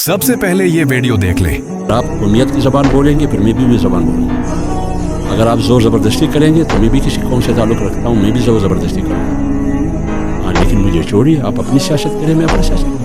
सबसे पहले ये वीडियो देख लें। आप कौमियत की ज़बान बोलेंगे फिर मैं भी वही ज़बान बोलूँगा। अगर आप ज़ोर ज़बरदस्ती करेंगे तो मैं भी किसी कौम से ताल्लुक़ रखता हूँ, मैं भी ज़ोर ज़बरदस्ती करूँगा। हाँ, लेकिन मुझे छोड़िए, आप अपनी सियासत करें, मैं अपनी सियासत करूँ।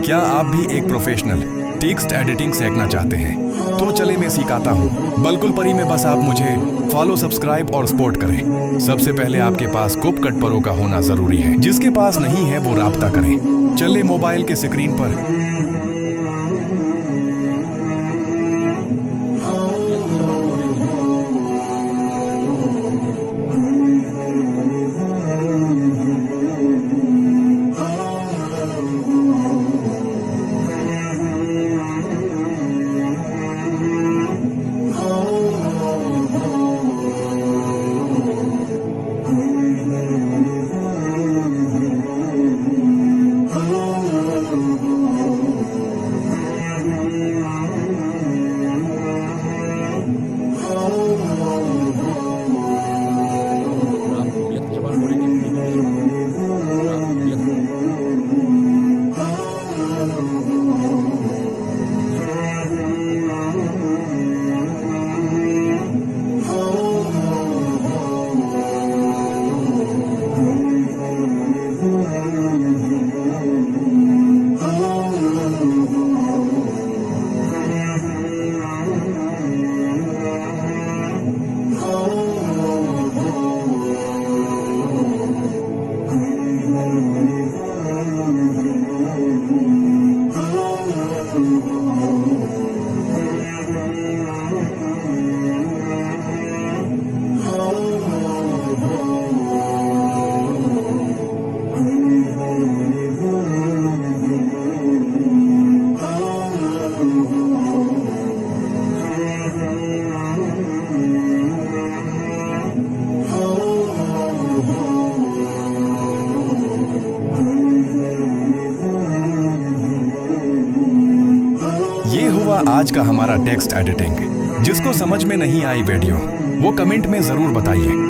क्या आप भी एक प्रोफेशनल टेक्स्ट एडिटिंग सीखना चाहते हैं? तो चले मैं सिखाता हूँ। बलकुल परी में बस आप मुझे फॉलो, सब्सक्राइब और सपोर्ट करें। सबसे पहले आपके पास CapCut प्रो का होना जरूरी है। जिसके पास नहीं है वो राब्ता करें। चले मोबाइल के स्क्रीन पर ये हुआ आज का हमारा टेक्स्ट एडिटिंग। जिसको समझ में नहीं आई वीडियो वो कमेंट में जरूर बताइए।